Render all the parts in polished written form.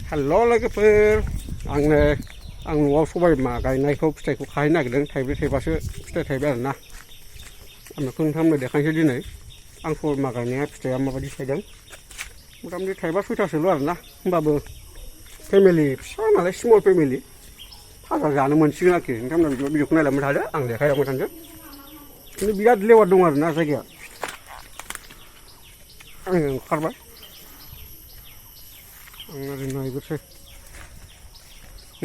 हेल' लोगोफोर आंनो आं न'आव सबाय बिमा गायनायखौ फिथाइखौ खाहैनो नागिरदों थाइब्रै थाइबासो फिथाइ थाइबाय आरोना आं बेखौ नोंथांमोननो देखायनोसै दिनै आं सबाय बिमा गायनाया फिथाइया माबायदि थाइदों मथा मथि थाइबा सयथासोल' आरोना होमबाबो फेमिलि फिसा नालाय स्मल फेमिलि फाजा जानो मोनसिगोन आरोखि नोंथांमोना भिडिअखौ नायलांबाय थादो आं देखायलांबाय थानोसै खिन्थु बिराद लेवार दं आरोना जायगाया आङो ओंखारबाय आं ओरै नायग्रोसै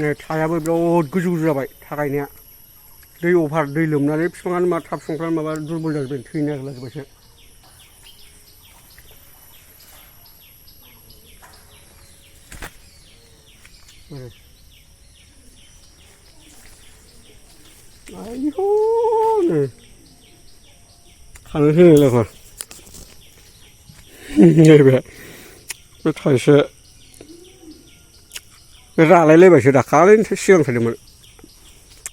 नै थायाबो बिराद गोजौ गोजौ जाबाय था गायनाया दै अभार दै लोमनानै बिफाङानो मा थाब संफ्रानो माबा दुरबल जाजोब्बाय थैनो नागिरलाजोब्बायसो आयौ नै खानो होनो लोगो नैबे बे थाइसे बे रालायलायबायसो दाखालिनो सिगां थायदोंमोन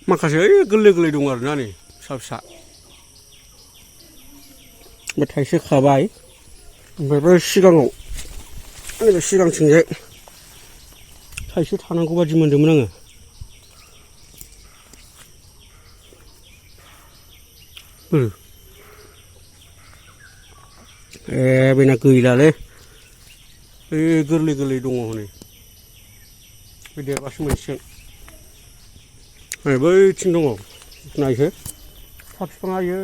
माखासे ओइ गोरलै गोरलै दं आरोना नै फिसा फिसा बे थाइसे खाबाय ओमफ्राय बै सिगाङाव नैबे सिगांथिंजाय थाइसे थानांगौ बादि मोनदोंमोन आङो ए बेना गैलालै बे गोरलै गोरलै दङ हनै बे देरबासो मोनसिगोन नै बैथिं दङ नायसै था बिफाङा आयै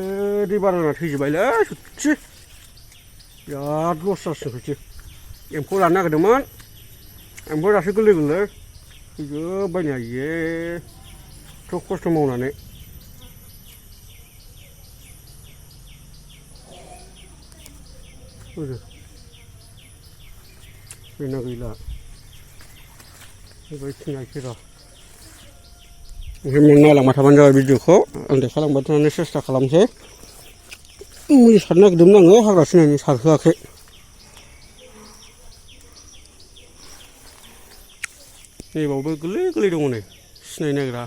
दै बाना जाना थैजोब्बायलै सच्चि बिराद लस जासिगोन सच्चि एम्फौ लानो नागिरदोंमोन एम्फौ दासो गोरलै गोरलै थैजोब्बाय नै आयै एथ' खस्थ' मावनानै बेना गैला बेबायदि नायसै र' ओंखायनो नायलांबाय थाबानो जाबाय भिडिअखौ आं देखायलांबाय थानो सेस्था खालामसै मुलि सारनो नागिरदोंमोन आङो हाग्रा थैनायनि सारहोआखै नैबावबो गोरलै गोरलै दङ नै सिनायनो नागिरा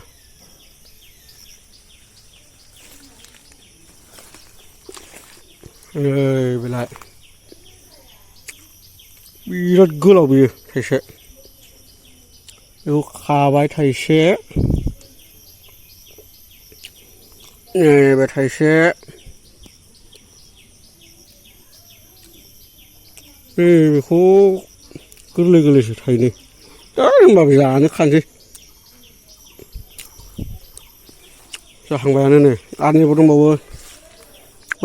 नै बेलाय बिराद गोलाव बियो थाइसे बेखौ खाबाय थाइसे नैबे थाइसे बेखौ गोरलै गोरलैसो थाइनै दा होनबाबो जानो खानोसै जाहांबायानो नै आरो नैबाव दंबावो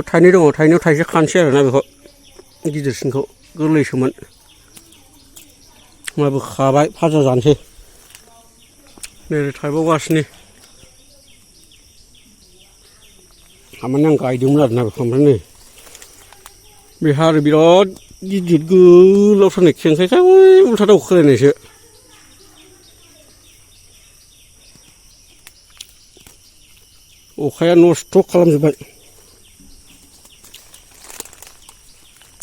थाइनै दङ थाइनैयाव थाइसे खानोसै आरोना बेखौ गिदिरसिनखौ गोरलैसोमोन होमबाबो खाबाय फाजा जानोसै नै थाइबावगासिनो थारमाने आं गायदोंमोन आरोना बेखौ ओमफ्राय नै बेहा आरो बिराद गिदिर गोलावथारनै खेंखायखाय उल्था दावखोलायनायसो अखाया नस्थ' खालामजोब्बाय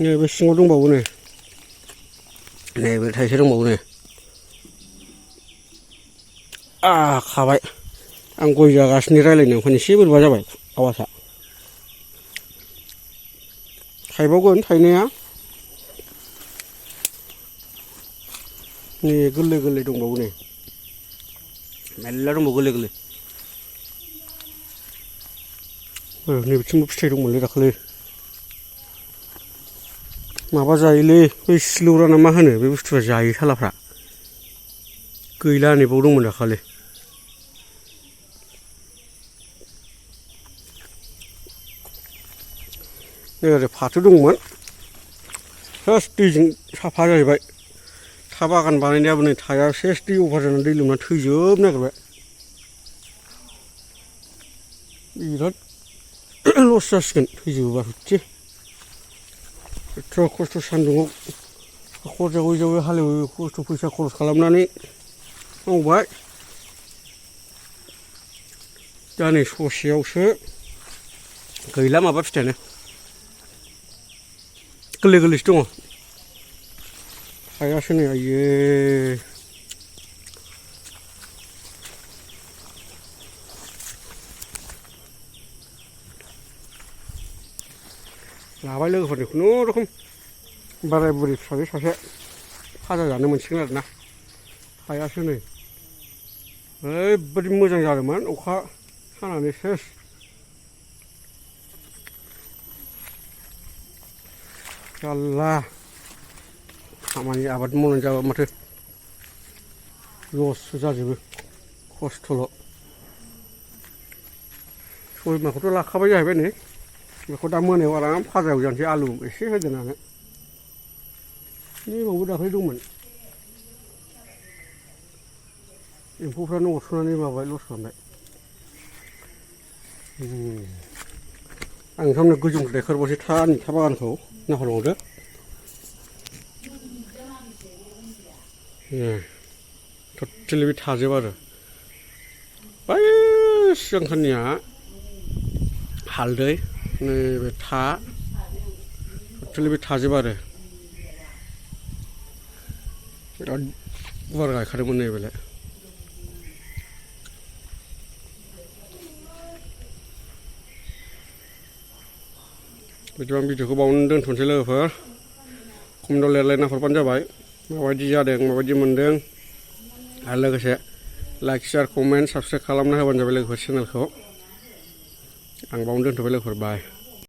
नैबे सिङाव दंबावो नै नैबे थाइसे दंबावो नै खाबाय आं गय जागासिनो रायज्लायनो ओंखायनो एसे बोरैबा जाबाय आवासा थाइबावगोन थाइनाया नै गोरलै गोरलै दंबावो नै मेरला दंबावो गोरलै गोरलै नैबिथिंबो फिथाइ दंमोनलै दाखालि माबा जायोलै बै सिलौरा ना मा होनो बे बुस्थुआ जायो सालाफ्रा गैला नैबाव दंमोन दाखालि नै ओरै फाथो दंमोन सेस दैजों साफा जाहैबाय था बागान बानायनायाबो नै थाया सेस दै अभार जानानै दै लोमनानै थैजोबनो नागिरबाय बिराद लस जासिगोन थैजोबोबा सच्चि एथ' खस्थ' सान्दुङाव हाखर जावै जावै हालेवो खस्थ' फैसा खरस खालामनानै मावबाय दा नै ससेयावसो गैला माबा फिथाइयानो गोरलै गोरलैसो दङ थायासो नै आयै लाबाय लोगोफोरनि खुनुरुखुम बोराय बुरै फिसाजो सासे फाजा जानो मोनसिगोन आरोना हायासो नै ओरैबादि मोजां जादोंमोन अखा हानानै सेस जारला खामानि आबाद मावनानै जाबा माथो लससो जाजोबो खस्थ'ल' सबाय बिमाखौथ' लाखाबाय जाहैबाय नै बेखौ दा मोनायाव आराम फाजा एवजानोसै आलु एसे होदेरनानै एमावबो दाख्लै दंमोन एम्फौफ्रानो अरस'नानै माबाय लस खालामबाय आं नोंथांमोननो गोजौनिफ्राय देखायहरबावसै था बागानखौ नाहरबावदो टटेलि बे थाजोब आरो बै सिगांथारनिया हालदै नैबे था टटेलि बे थाजोब आरो बिराद गुवार गायखादोंमोन नैबेलाय बिदिबा आं भिडिअखौ बावनो दोनथ'नोसै लोगोफोर कमेन्टआव लिरलायना हरबानो जाबाय माबायदि जादों माबायदि मोनदों आरो लोगोसे लाइक शेयार कमेन्ट साबस्क्राइब खालामना होबानो जाबाय लोगोफोर चेनेलखौ आं बावनो दोनथ'बाय लोगोफोर बाय